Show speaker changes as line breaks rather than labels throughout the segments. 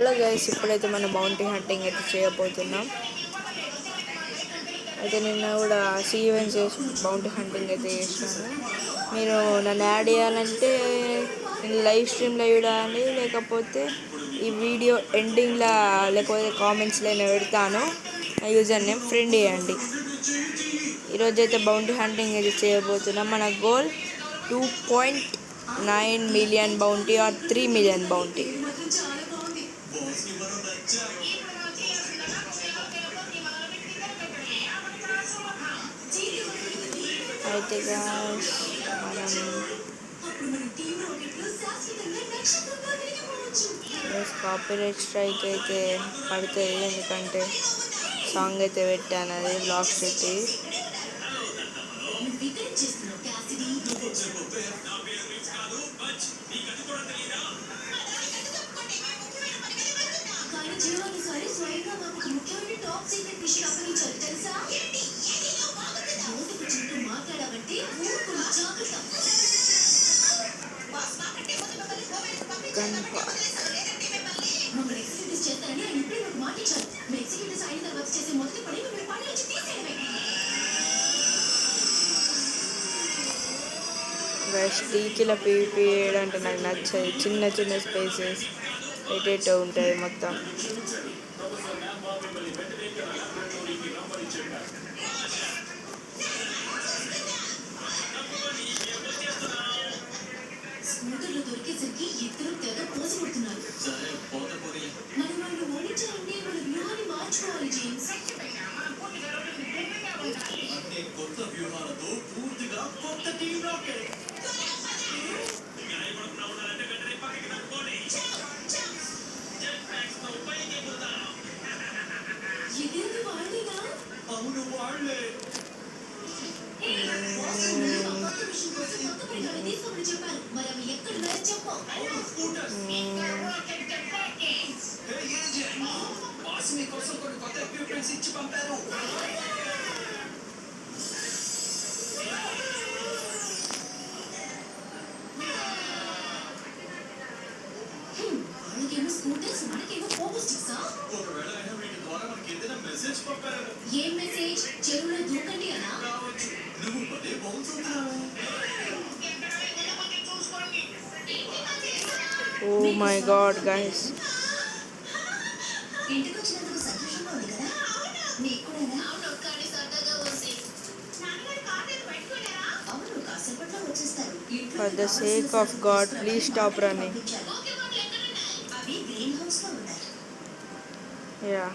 Hello guys, ఇప్పుడైతే మనం bounty hunting అయితే చేయబోతున్నాం. అయితే నిన్న కూడా ఈవెంట్స్ చేసి బౌంటీ హంటింగ్ అయితే చేసినాను. మీరు నన్ను యాడ్ చేయాలంటే నేను లైవ్ స్ట్రీమ్లో చూడాలి, లేకపోతే ఈ వీడియో ఎండింగ్లో లేకపోతే కామెంట్స్లో నేను పెడతాను. నా యూజర్ నేమ్ ఫ్రెండ్ చేయండి. ఈరోజైతే బౌంటీ హంటింగ్ అయితే చేయబోతున్నాం. మన goal 2.9 million bounty or 3 million bounty. అయితే మనం కాపీరైట్ స్ట్రైక్ అయితే పడుతుంది, ఎందుకంటే సాంగ్ అయితే పెట్టాను, అది బ్లాక్స్ పెట్టి. స్టీకిల పీపీ అంటే నాకు నచ్చాయి. చిన్న చిన్న స్పేసెస్ ఎటేటో ఉంటుంది మొత్తం. Oh my god, guys. For the sake of God, please stop running. Yeah.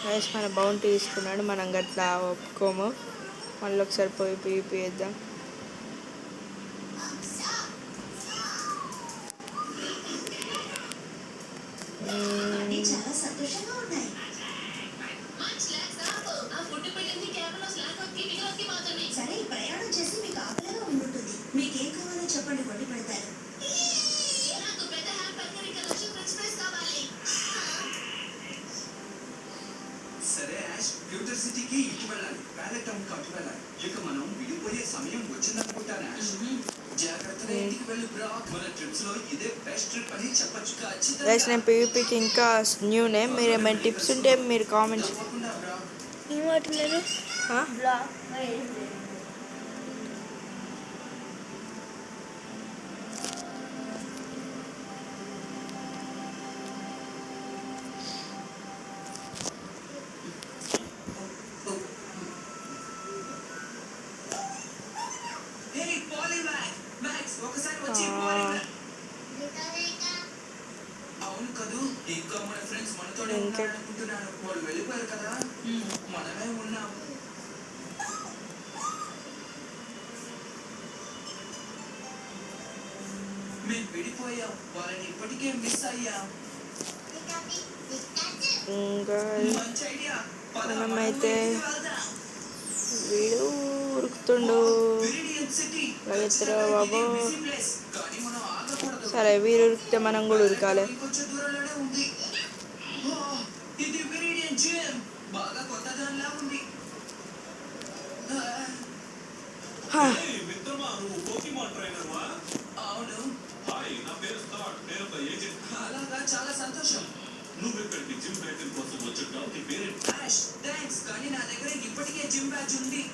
Guys, మన బౌంటీ తీసుకున్నాడు, మనం గట్లా ఒప్పుకోము. మళ్ళీ ఒకసారి పోయి పీపీ వేద్దాం. గైస్, నేను పీవీపీకి ఇంకా న్యూనే. మీరు ఏమైనా టిప్స్ ఉంటే మీరు కామెంట్స్. ఏమంటున్నారు? మనమైతే వీడు ఉరుకుతుండు బాబు. సరే, వీరు ఉరికితే మనం కూడా ఉరకాలి. హా.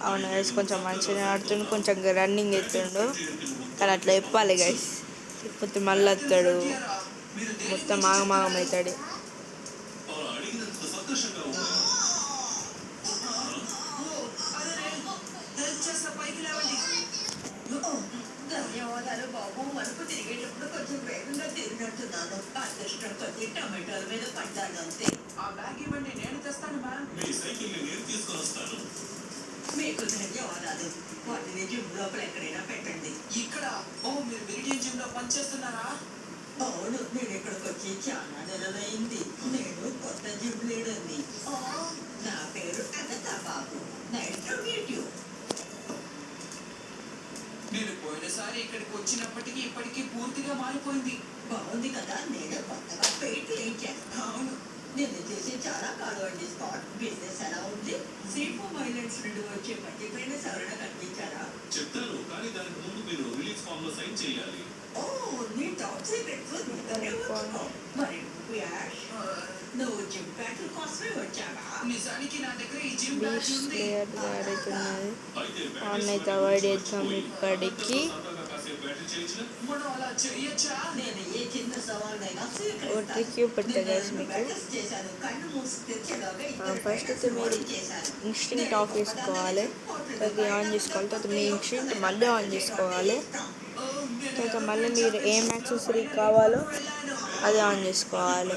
అవును గైస్, కొంచెం మంచిగా ఆడుతుండు, కొంచెం రన్నింగ్ ఎత్తుండు, కానీ అట్లా చెప్పాలి గైస్, లేకపోతే మళ్ళీ వస్తాడు, మొత్తం ఆగమాగం అవుతాడు.
ధన్యవాదాలు బాబు. మలుపు తిరిగేటప్పుడు కొంచెం వేగంగా తిరిగినట్టున్నాను. అదృష్టం కొద్ది టమాటాల మీద పడ్డాను అంతే. ఆ బ్యాగ్ ఇవ్వండి, నేను తెస్తాను మ్యామ్. మీకు ధన్యవాదాలు. వాటిని జిమ్ లోపల ఎక్కడైనా పెట్టండి. ఇక్కడ? ఓ, మీరు మెరిడియన్ జిమ్ లో పనిచేస్తున్నారా? అవును, నేను ఇక్కడికి వచ్చి చాలా నెలలైంది. నేను కొత్త జిమ్ లీడర్ని. నా పేరు అగతా బాబు. Nice to meet you. నేను పోయినసారి ఇక్కడికి వచ్చినప్పటికీ ఇప్పటికీ పూర్తిగా మారిపోయింది. బాగుంది కదా, నేను కొత్తగా పెయింట్ వేయించాను. అవును, నేను చేసి చాలా కాలం అండి. స్పాట్ బిజినెస్ ఎలా ఉంది? సీఫోమ్ ఐలాండ్స్ నుండి వచ్చే మధ్యపైన సవరణ కనిపించారా? చెప్తాను, కానీ దానికి ముందు మీరు రిలీజ్ ఫామ్ లో సైన్ చేయాలి. ఓ, నీ టాప్ సీక్రెట్స్ మరి నువ్వు జిమ్ బ్యాగ్ కోసమే వచ్చావా? నిజానికి నా దగ్గర ఈ జిమ్ బ్యాగ్ ఉంది.
ఆడుతున్నది ఆన్ అయితే అవాయిడ్ చేద్దాం ఇప్పటికి. ఓ ట్రిక్ చూపెడతా గైస్ మీకు. ఫస్ట్ అయితే మీరు ఇన్స్టింక్ట్ ఆఫ్ చేసుకోవాలి, తర్వాత ఆన్ చేసుకోవాలి, తర్వాత మీ ఇన్స్టింక్ట్ మళ్ళీ ఆన్ చేసుకోవాలి, తర్వాత మళ్ళీ మీరు ఏం యాక్సెసరీ కావాలో అది ఆన్ చేసుకోవాలి.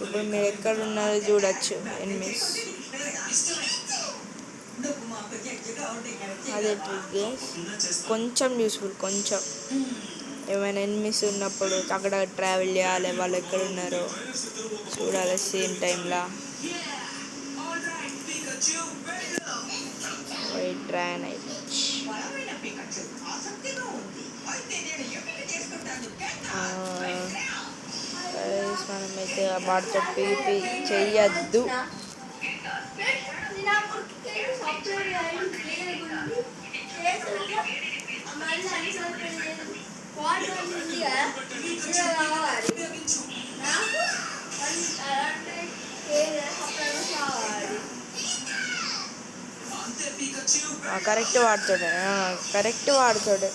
ఇప్పుడు మీరు ఎక్కడ ఉన్నారో చూడొచ్చు ఎనిమిస్. అదే ట్రిక్ గైస్, కొంచెం యూస్ఫుల్, కొంచెం ఏమైనా ఎనిమిస్ ఉన్నప్పుడు అక్కడ ట్రావెల్ చేయాలి, వాళ్ళు ఎక్కడ ఉన్నారో చూడాలి సేమ్ టైంలో. ట్రైన్ అయితే మనమైతే వాటితో పీపీ చెయ్యద్దు. కరెక్ట్ వాడుతాడు, కరెక్ట్ వాడుతాడు.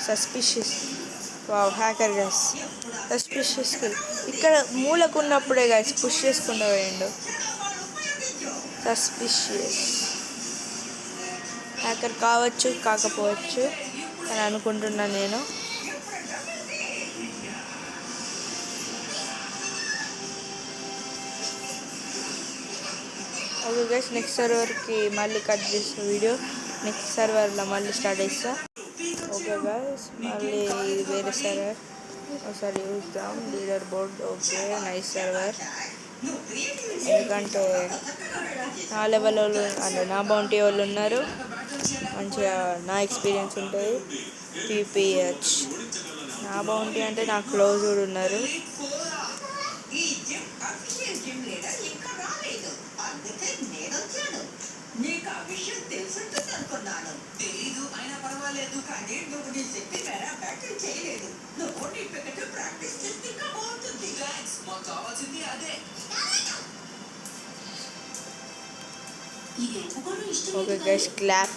Suspicious. Wow, hacker guys, suspicious kill. ఇక్కడ మూలకు ఉన్నప్పుడే గైస్ పుష్ చేసుకుంటూ పోయిండు. సస్పిషియస్ హ్యాకర్ కావచ్చు, కాకపోవచ్చు అని అనుకుంటున్నాను నేను. ఓకే గైస్, నెక్స్ట్ సర్వర్కి మళ్ళీ కట్ చేసిన వీడియో నెక్స్ట్ సర్వర్లో మళ్ళీ స్టార్ట్ చేస్తా. ఓకే గైస్, మళ్ళీ వేరే సర్వర్ ఒకసారి చూద్దాం. Leader board, okay nice server. ఎందుకంటే నా లెవెల్ వాళ్ళు అంటే నా బౌంటీ వాళ్ళు ఉన్నారు, మంచిగా నా ఎక్స్పీరియన్స్ ఉంటుంది, పీపీహెచ్. నా బౌంటీ అంటే నా క్లోజ్ కూడా ఉన్నారు.
నీకు ఆ విషయం తెలుసుంటుంది అనుకున్నాను. తెలీదు, అయినా పర్వాలేదు. కానీ నువ్వు నీ శక్తి మేర బ్యాటిల్ చేయలేదు. నువ్వు నీ పికట ప్రాక్టీస్ చేస్తే ఇంకా బాగుంటుంది. మాకు కావాల్సింది అదే.
ఓకే గైస్, క్లాప్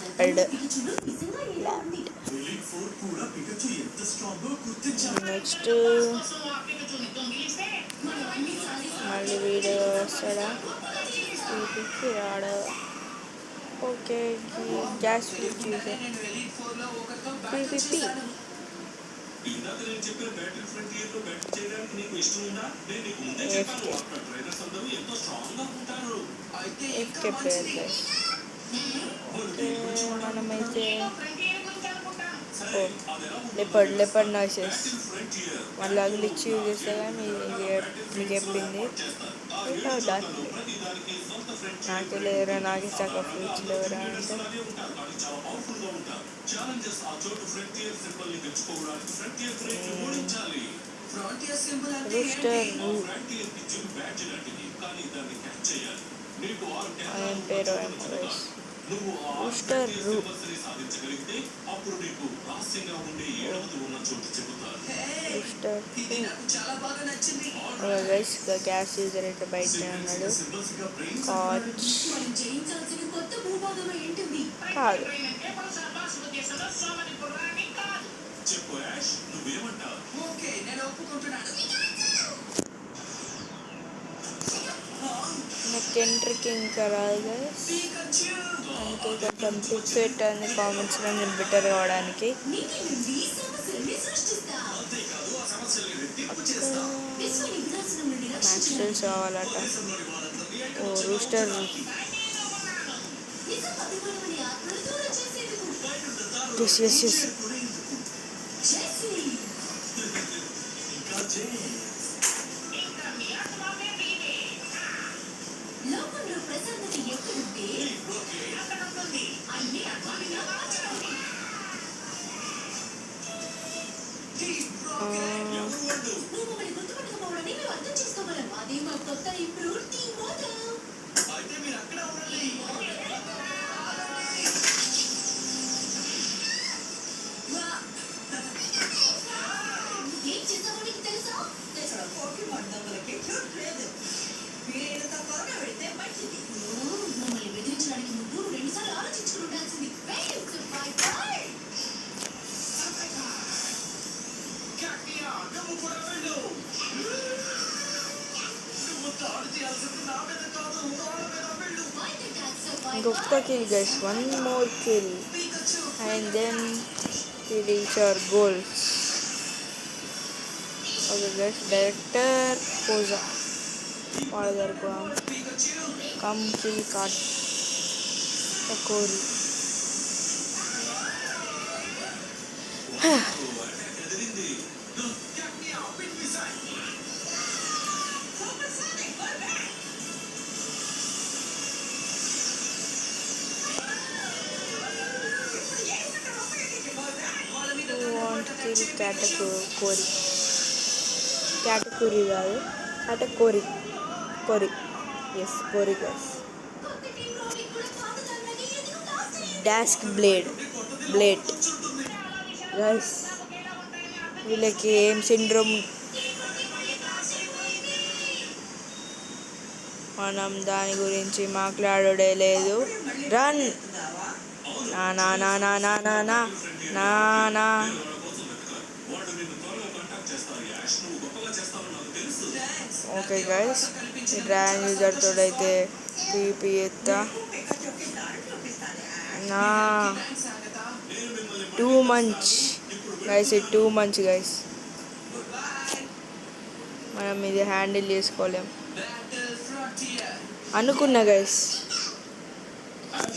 నెక్స్ట్ మళ్ళీ వీడియో వస్తాడా? రాడు. ఓకే, గ్యాస్ చూసే PPP. FK player guys. Okay, మనమైతే ఓ లెపర్డ్ నాయిసెస్ మళ్ళీ అగిలిచ్చి యూజ్ చేస్తా కానీ మీకు చెప్పింది దాన్ని నాకే లేదురా నాకే సగ ఫ్రూట్స్ లేవురా అంటే రూస్టర్ ఆయన పేరు ఏమో guys rooster guys gas user అయితే బయట అన్నాడు కాచ్ కాదు నాకు ఎంట్రీకి ఇంకా రాదు గైస్ అందుకే కొంచెం టిప్స్ పెట్టండి కామెంట్స్లో నేను బెటర్ కావడానికి మ్యాక్స్టెల్స్ కావాలట ఓ రూస్టర్ ఎస్ ఇంకొక kill guys one more kill and then we reach our goals. Okay guys, director Poza వాళ్ళ come kill Katakuri. Katakuri కాదు Katakuri yes Kori guys Dask blade guys వీళ్ళకి ఏం సిండ్రోమ్ మనం దాని గురించి మాట్లాడే లేదు రన్ నా నా నా నా నా నా నా నా నా ఓకే గైస్ ఈ డ్రాగన్ యూజర్ తోడైతే పీపీ ఎత్తా నా టూ మంచ్ గైస్ ఇది టూ మంచ్ గైస్ మనం ఇది హ్యాండిల్ చేసుకోలేం అనుకున్నా guys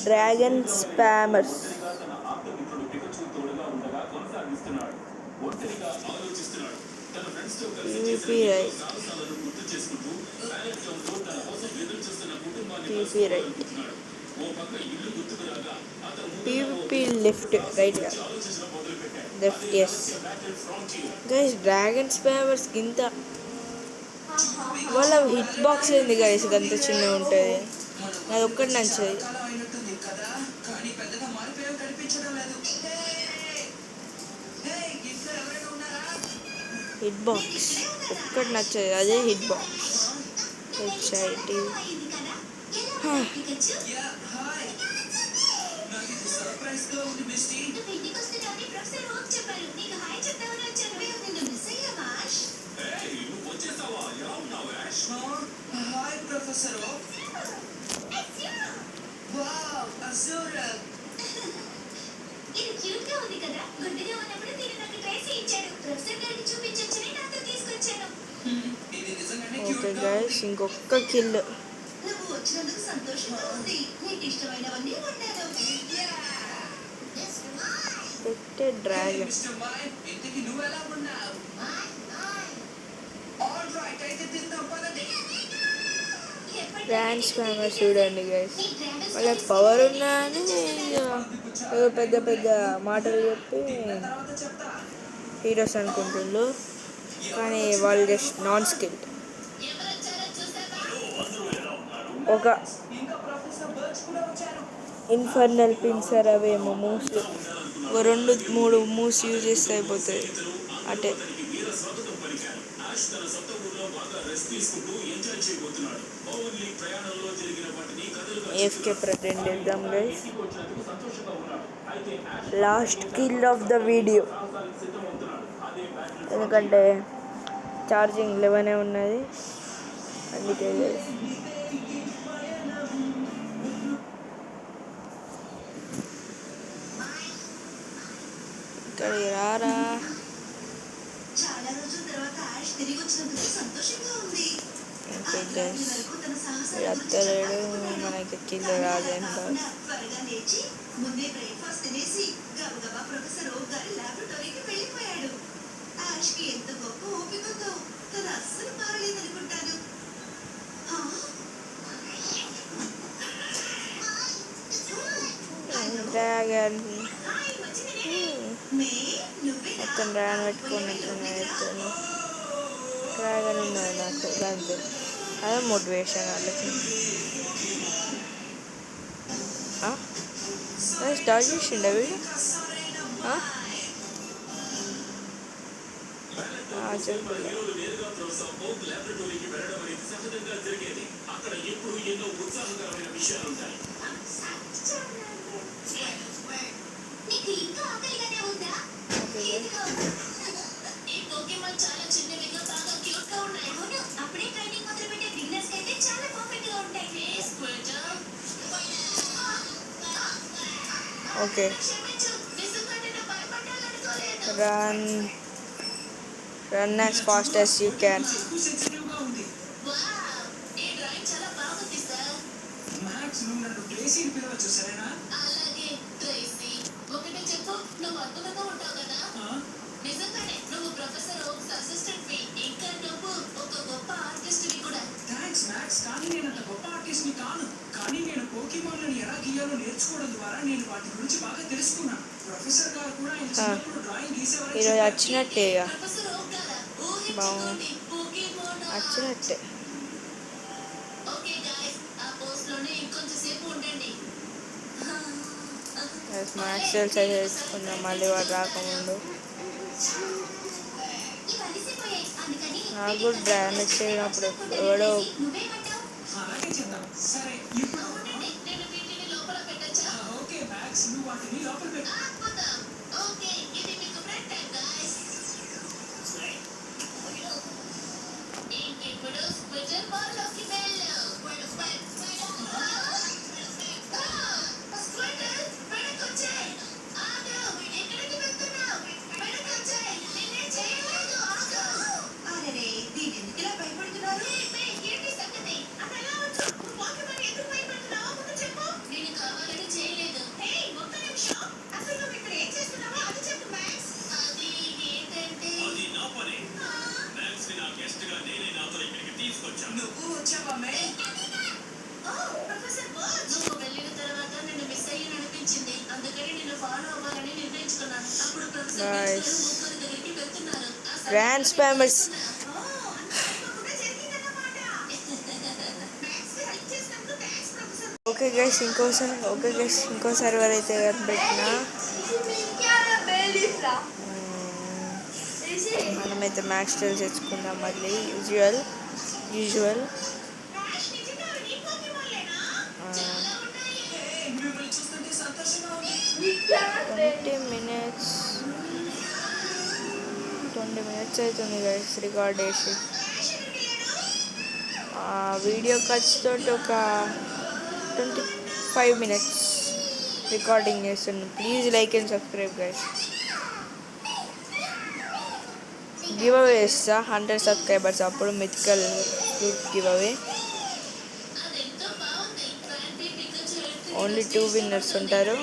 dragon spammers PP right PVP left yes guys dragon spammers ఇంత వాళ్ళ హిట్ బాక్స్ ఏంది గైస్ అంత చిన్నగా ఉంటుంది అది ఒక్కటి నచ్చది హిట్ బాక్స్ ఒక్కటి నచ్చదు అదే hit box HIT okay guys ఇంకొక కిల్
నువ్వు వచ్చినందుకు సంతోషంగా ఉంది నీకు ఇష్టమైనవన్నీ వండాను
అంటే డ్రాగన్.
మిస్టర్ మైన్, ఇంతకీ నువ్వు ఎలా ఉన్నావు? ఆల్ రైట్, అయితే తిందాం పదండి.
ట్రాన్స్ఫార్మర్ చూడండి గైస్, వాళ్ళకి పవర్ ఉన్నా అని ఏదో పెద్ద పెద్ద మాటలు చెప్పి
తర్వాత చెప్తా.
హీరోస్ అనుకుంటుండ్రు, కానీ వాళ్ళు జస్ట్ నాన్ స్కిల్డ్. ఒక
ఇంకా ప్రొఫెసర్ బర్డ్స్ కూడా వచ్చారు.
ఇన్ఫర్నల్ పిన్సర్ అవేమో మూవ్స్, ఒక 2-3 మూవ్స్ యూజ్ చేస్తే అయిపోతుంది. అంటే ఏఫ్కే ప్రటెండ్ చేద్దాం guys. Last kill of the video, ఎందుకంటే ఛార్జింగ్ 11 ఉన్నది అందుకే గైస్. ఇక్కడికి రారా.
చాలా రోజుల తర్వాత యాష్ తిరిగి వచ్చినందుకు సంతోషంగా ఉంది.
ఓకే గైస్, అత్తలేడు, మనకి కిల్ రాదేంటో.
త్వరగా లేచి ముందే బ్రేక్ఫాస్ట్ తినేసి గబగబా ప్రొఫెసర్ ఓక్ గారి లాబొరేటరీకి వెళ్ళిపోయాడు. యాష్ కి ఎంత గొప్ప ఓపిక ఉందో, తను అస్సలు మారలేదనుకుంటాను.
డ్రాగన్
మే నువ్వే
మొత్తం డ్రాగన్ పెట్టుకున్నట్టున్నాయి. డ్రాగన్ ఉన్నది నాకు అంతే, అదే మోటివేషన్ వాళ్ళకి. స్టార్ట్ చేసిండ వీడు. చెప్పలే.
నీకు ఇంకా ఆకలిగానే ఉందా? ఈ పోకెమాన్ చాలా చిన్నవిగా బాగా క్యూట్ గా ఉన్నాయి. అవును, అప్పుడే ట్రైనింగ్ మొదలుపెట్టే బిగినర్స్ అయితే చాలా పర్ఫెక్ట్ గా ఉంటాయి.
Okay, run run as fast as you can.
అలాగే ట్రేసీ, ఒకటి చెప్పు, నువ్వు అద్భుతంగా ఉంటావు కదా. నిజంగానే నువ్వు ప్రొఫెసర్ ఓక్స్ అసిస్టెంట్ వి, ఇంకా నువ్వు ఒక గొప్ప ఆర్టిస్ట్ వి కూడా. థాంక్స్ మ్యాక్స్, కానీ నేను అంత గొప్ప ఆర్టిస్ట్ ని కాను. కానీ నేను పోకీమాన్లను ఎలా గీయాలో నేర్చుకోవడం ద్వారా నేను వాటి గురించి బాగా తెలుసుకున్నాను. ప్రొఫెసర్ గారు కూడా ఆయన చిన్నప్పుడు డ్రాయింగ్ గీసేవారని
ఈరోజు
చెప్పారు.
వచ్చినట్టే ఇక,
ప్రొఫెసర్ ఓక్ గారా? ఊహించుకోండి, పోకీమాన్.
వచ్చినట్టే.
ఓకే గైస్, ఆ పోస్ట్ లోనే ఇంకొంచెం సేపు ఉండండి.
మ్యాక్స్ సెల్స్ అయితే తెచ్చుకుందాం మళ్ళీ వాడు రాకముందు. నాకు కూడా డ్రాగన్ వచ్చేటప్పుడు ఎవడో
అలాగే చేద్దాం. సరే, ఇప్పుడు ఉండండి, నేను వీటిని లోపల పెట్టచ్చా? ఓకే మ్యాక్స్, నువ్వు వాటిని లోపల పెట్టు. అద్భుతం. ఓకే, ఇది మీకు బ్రేక్ టైం గైస్. ఇంకిప్పుడు స్క్విటర్ బాల్ లోకి వెళ్ళు. స్క్విటర్, వెనకొచ్చేయ్. ఆగు, ఎక్కడికి వెళ్తున్నావు? వెనకొచ్చేయ్, నిన్నే చేయలేదు, ఆగు. అరెరే, దీని ఎందుకు ఇలా భయపడుతున్నారు? ఏంటి సంగతి? అది ఎలా వచ్చు? పోకెమాన్ ఎందుకు భయపడుతున్నావో ముందు చెప్పు. నేను కావాలని చేయలేదు. హే, ఒక్క నిమిషం. అసలు నువ్వు ఇక్కడ ఏం చేస్తున్నావో అది చెప్పు మ్యాక్స్. అది ఏంటంటే
అది నా పని. మ్యాక్స్ ని నా గెస్ట్ గా నేనే నాతో ఇక్కడికి తీసుకొచ్చాను.
నువ్వు వచ్చావా మే? ఓ, ప్రొఫెసర్ బర్డ్స్. నువ్వు వెళ్ళిన తర్వాత నిన్ను మిస్ అయ్యి అనిపించింది. అందుకని నిన్ను ఫాలో అవ్వాలని నిర్ణయించుకున్నాను. అప్పుడు ప్రొఫెసర్ బర్డ్స్ గారు ముగ్గురు దగ్గరికి వెళ్తున్నారు.
ట్రాన్స్ఫార్మర్స్. ఓకే గైస్, ఇంకో సర్వర్ అయితే కనిపెట్టిన. మనమైతే మ్యాక్స్ టెల్స్ తెచ్చుకుందాం మళ్ళీ. యూజువల్ 20 minutes అవుతుంది గైస్ రికార్డ్ చేసి. వీడియో కట్స్ తోటి ఒక 25 minutes రికార్డింగ్ చేస్తున్నాను. Please like and subscribe guys. Give away చేస్తా 100 సబ్స్క్రైబర్స్, అప్పుడు mythical fruit give away. Only 2 winners ఉంటారు.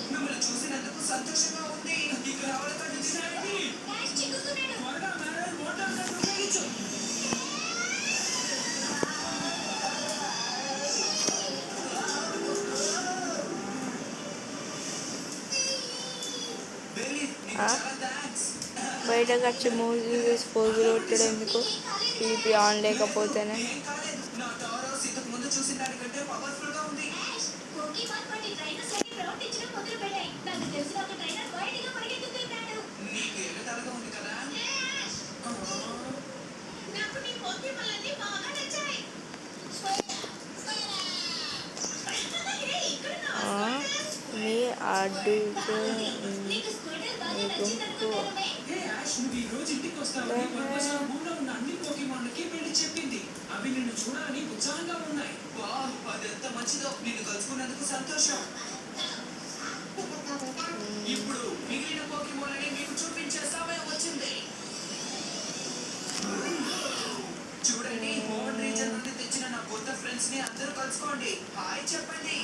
మిమ్మల్ని చూసినందుకు సంతోషంగా ఉంది. ఇక రావాలంటే త్వరగా మ్యారేజ్ వాటర్ ఉపయోగించు.
బయటకు వచ్చి మూవీ చూసి పోజులు కొట్టడం ఎందుకు? టీవీ ఆన్ లేకపోతేనే.
ముందు చూసిన దానికంటే పవర్ఫుల్ గా ఉంది. నీకు ఎగతాళిగా ఉంది కదా.
మీ అడుగు మీ గుంపు
హే యాష్, నువ్వు ఈ రోజు ఇంటికి వస్తావని పర్పస్ లో ఊళ్ళో ఉన్న అన్ని పోకీమాన్లకి వెళ్ళి చెప్పింది. అవి నిన్ను చూడాలని ఉత్సాహంగా ఉన్నాయి. వావ్, అదెంత మంచిదో. నిన్ను కలుసుకున్నందుకు సంతోషం. ఇప్పుడు మిగిలిన పోకీమాన్లని మీకు చూపించే సమయం వచ్చింది. చూడండి, మోడ్ రీజన్ నుండి తెచ్చిన నా కొత్త ఫ్రెండ్స్ ని అందరూ కలుసుకోండి. హాయ్ చెప్పండి.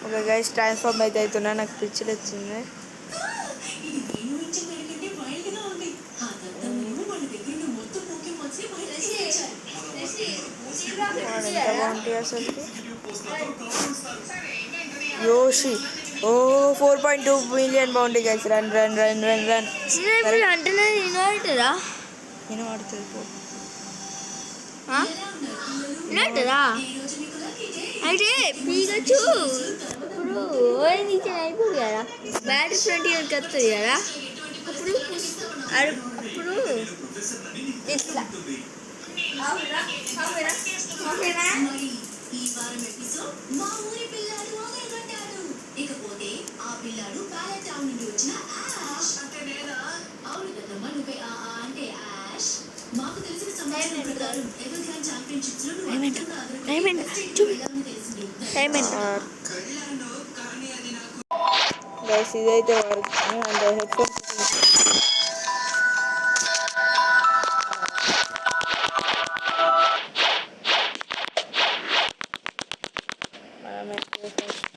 ఓకే గైస్, ట్రాన్స్ఫార్మ్ అయితే అవుతున్నా. నాకు పిచ్చిలు వచ్చింది.
ఇది నేను ఊహించిన దానికంటే వైల్డ్ గా ఉంది. ఆ తర్వాత మేము వాళ్ళ దగ్గర ఉన్న మొత్తం పోకీమాన్స్ ని బయటకు తీసుకొచ్చారు.
వాడు ఎంత బాగుంటాయి అసలు. యోషి, ఓ 4.2 మిలియన్ బాగుంటాయి guys. Run run run run run.
అంటే వినబడుతుందా?
వినబడుతుంది పో.
వినబడుతుందా? అయితే పీకచ్చు. ఇప్పుడు ఓఎన్ ఇచ్చిన అయిపోదు కదా, బ్యాటరీ 20 వస్తుంది కదా, అప్పుడు అప్పుడు ఇట్లా
ఈ వారం ఎపిసోడ్ మా ఊరి పిల్లాడు మొదలుపెట్టాడు. ఇకపోతే ఆ పిల్లాడు ప్యాలెట్ టౌన్ నుండి వచ్చిన యాష్. అంటే నేనా? అవును కదమ్మా, నువ్వే అంటే యాష్. మాకు తెలిసిన సమాచారం ప్రకారం ఎవర్ గ్రాండ్ ఛాంపియన్షిప్స్ లో నువ్వు అత్యంత అగ్రగణ్య తెలిసింది. కళ్ళను కానీ అది నాకు
గైస్ ఇదైతే వర్క్ అంటే హెడ్ఫోన్స్ మనమైతే ఫస్ట్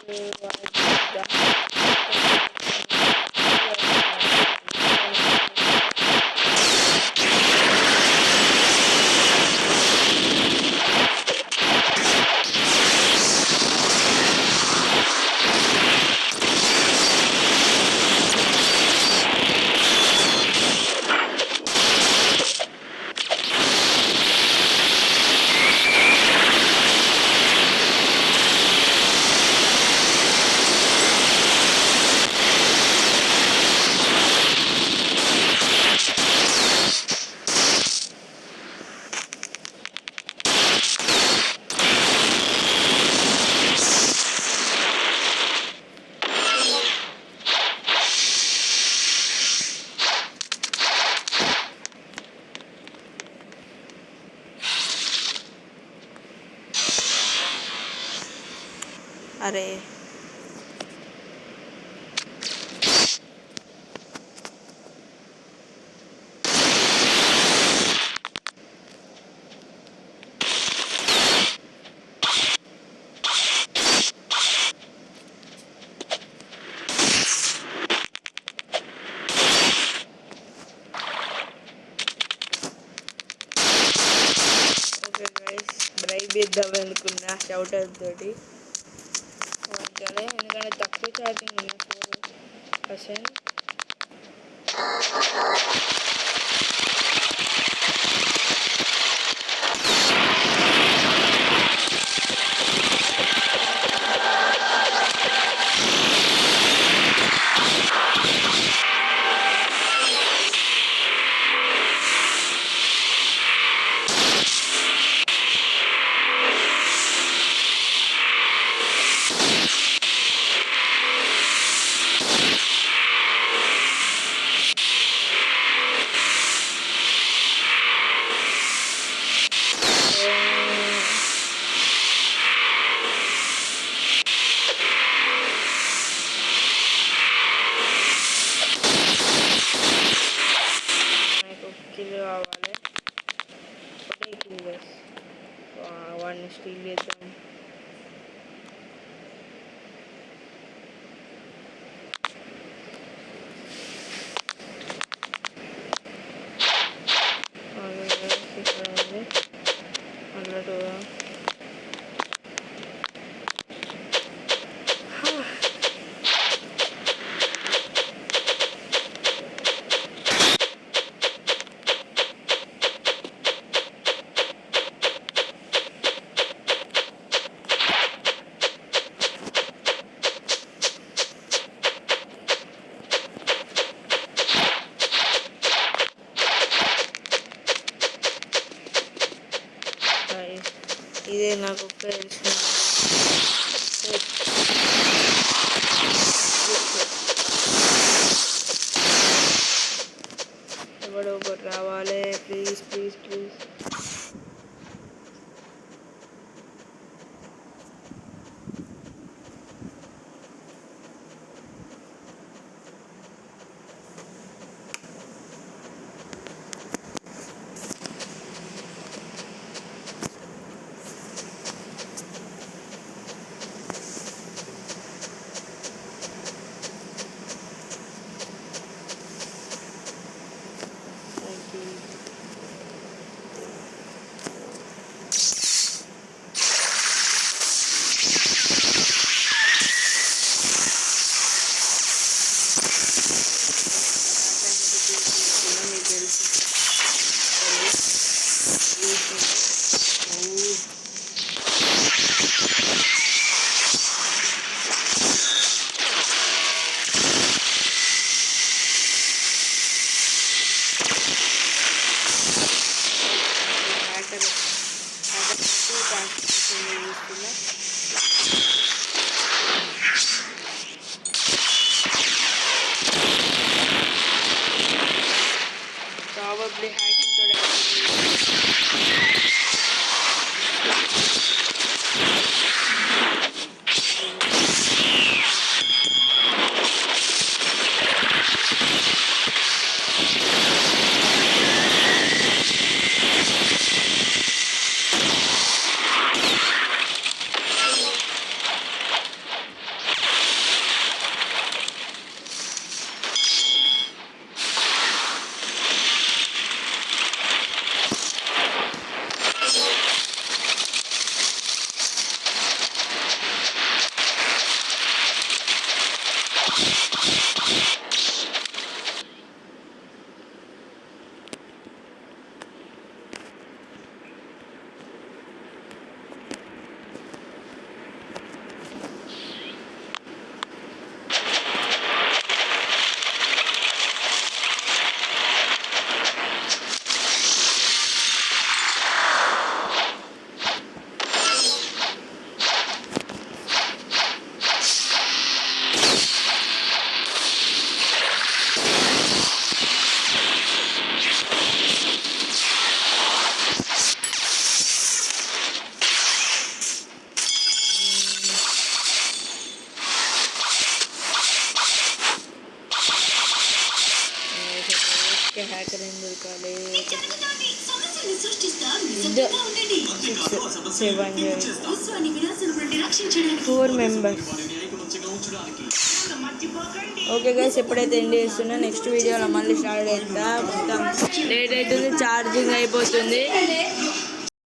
అరే ఓకే గైస్, బ్రైబ్ ఇద్దాం అనుకున్నా షౌట్ అవుట్ తోటి. ఎందుకంటే తక్కువ ఛార్జింగ్ ఉంది, 4%. ఎవడో ఒకటి రావాలి please please please. Probably hacking to hacker ఏం దొరకాలి. 4 మెంబర్స్. ఓకే గైస్, ఎప్పుడైతే ఎండ్ చేస్తున్నా నెక్స్ట్ వీడియోలో మళ్ళీ స్టార్ట్ అవుతా. మొత్తం లేట్ అవుతుంది, ఛార్జింగ్ అయిపోతుంది.